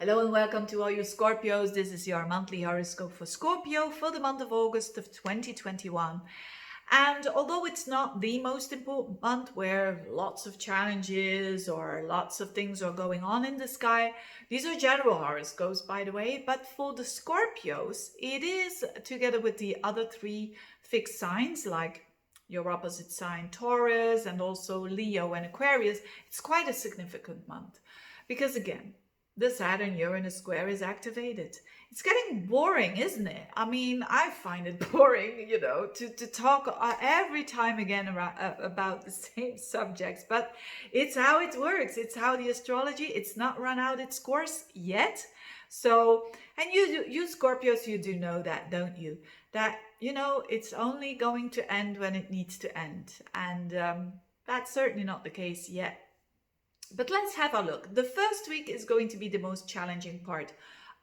Hello and welcome to all you Scorpios. This is your monthly horoscope for Scorpio for the month of August of 2021. And although it's not the most important month where lots of challenges or lots of things are going on in the sky, these are general horoscopes, by the way. But for the Scorpios, it is, together with the other three fixed signs like your opposite sign Taurus and also Leo and Aquarius, it's quite a significant month. Because again, the Saturn-Uranus square is activated. It's getting boring, isn't it? I mean, I find it boring, to talk every time again about the same subjects, but it's how it works. It's how the astrology, it's not run out its course yet. So, and you Scorpios, you do know that, don't you? That, it's only going to end when it needs to end. And that's certainly not the case yet. But let's have a look. The first week is going to be the most challenging part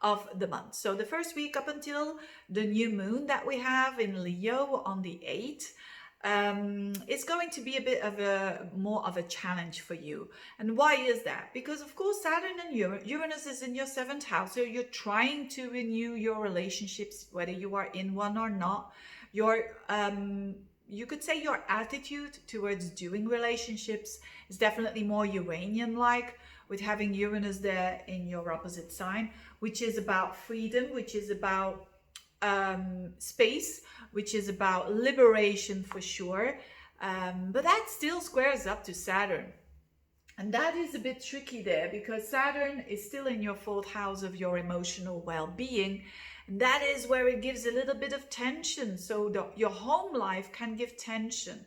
of the month. So the first week up until the new moon that we have in Leo on the 8th, is going to be a bit of more of a challenge for you. And why is that? Because of course Saturn and Uranus is in your 7th house, so you're trying to renew your relationships, whether you are in one or not. You could say your attitude towards doing relationships is definitely more Uranian-like, with having Uranus there in your opposite sign, which is about freedom, which is about space, which is about liberation for sure. But that still squares up to Saturn. And that is a bit tricky there because Saturn is still in your 4th house of your emotional well-being. And that is where it gives a little bit of tension. So your home life can give tension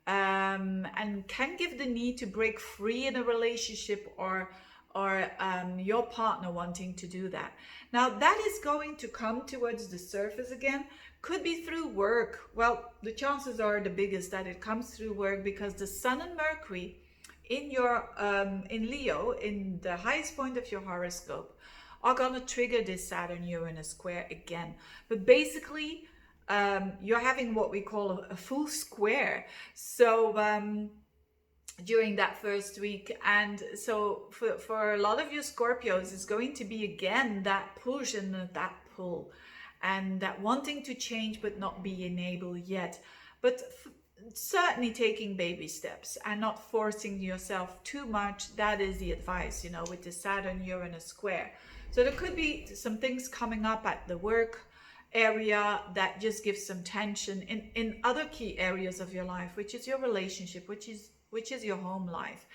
and can give the need to break free in a relationship or your partner wanting to do that. Now that is going to come towards the surface again. Could be through work. Well, the chances are the biggest that it comes through work because the Sun and Mercury in your in Leo, in the highest point of your horoscope, are gonna trigger this Saturn-Uranus square again. But basically, you're having what we call a full square. So during that first week, and so for a lot of you Scorpios, it's going to be again that push and that pull, and that wanting to change but not being able yet. But certainly taking baby steps and not forcing yourself too much. That is the advice, with the Saturn-Uranus square. So there could be some things coming up at the work area that just gives some tension in other key areas of your life, which is your relationship, which is your home life.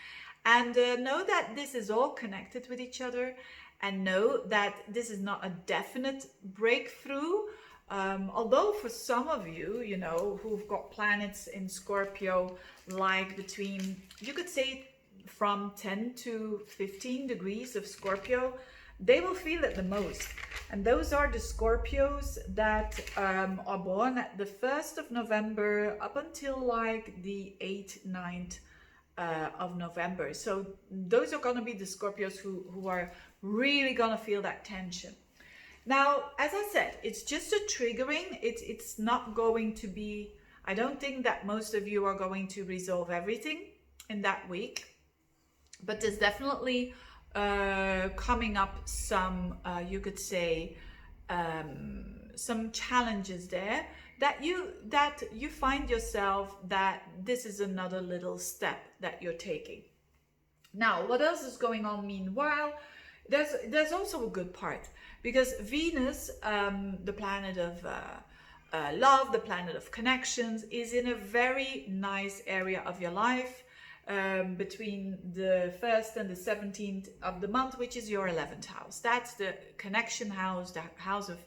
And know that this is all connected with each other, and know that this is not a definite breakthrough. Although for some of you, who've got planets in Scorpio, like between, you could say from 10 to 15 degrees of Scorpio, they will feel it the most. And those are the Scorpios that are born at the 1st of November up until like the 8th, 9th of November. So those are going to be the Scorpios who are really going to feel that tension. Now, as I said, it's just a triggering. It's not going to be, I don't think that most of you are going to resolve everything in that week. But there's definitely coming up some, you could say, some challenges there that you find yourself that this is another little step that you're taking. Now, what else is going on meanwhile? There's also a good part, because Venus, the planet of love, the planet of connections, is in a very nice area of your life between the 1st and the 17th of the month, which is your 11th house. That's the connection house, the house of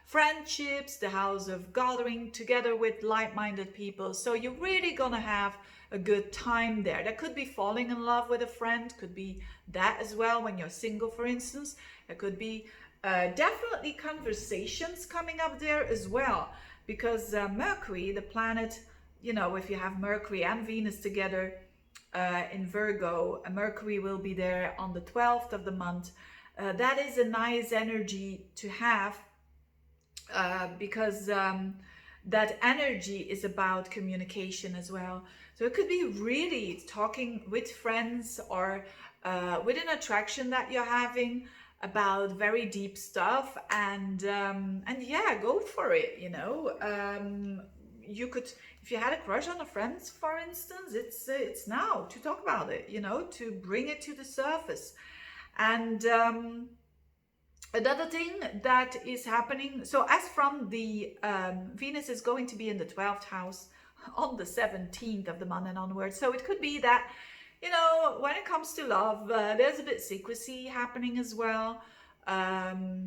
friendships, the house of gathering together with like-minded people. So you're really gonna have a good time there. That could be falling in love with a friend, could be that as well when you're single, for instance. There could be definitely conversations coming up there as well, because Mercury, the planet, if you have Mercury and Venus together in Virgo, Mercury will be there on the 12th of the month. That is a nice energy to have because that energy is about communication as well. So it could be really talking with friends or with an attraction that you're having. about very deep stuff, and yeah, go for it, you could, if you had a crush on a friend, for instance, it's now to talk about it, to bring it to the surface. And another thing that is happening, so as from the Venus is going to be in the 12th house on the 17th of the month and onwards, so it could be that, when it comes to love, there's a bit secrecy happening as well.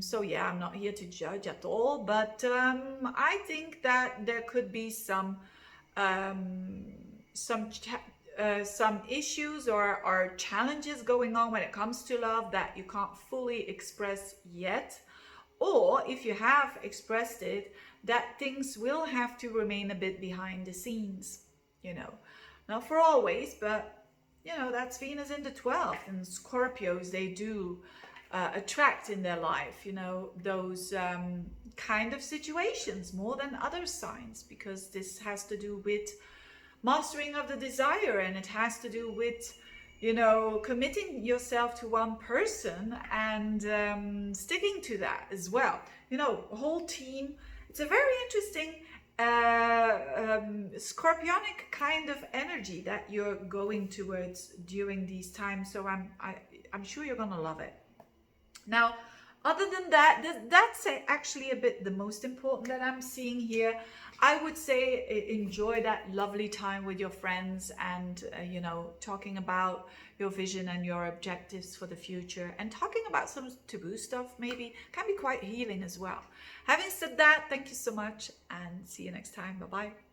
So yeah, I'm not here to judge at all, but I think that there could be some issues or challenges going on when it comes to love that you can't fully express yet, or if you have expressed it, that things will have to remain a bit behind the scenes, not for always, but that's Venus in the 12th, and Scorpios, they do attract in their life, those kind of situations more than other signs, because this has to do with mastering of the desire, and it has to do with, committing yourself to one person and sticking to that as well. A whole team. It's a very interesting scorpionic kind of energy that you're going towards during these times. So I'm sure you're gonna love it. Now, other than that, that's actually a bit the most important that I'm seeing here. I would say enjoy that lovely time with your friends and, talking about your vision and your objectives for the future, and talking about some taboo stuff maybe can be quite healing as well. Having said that, thank you so much and see you next time. Bye-bye.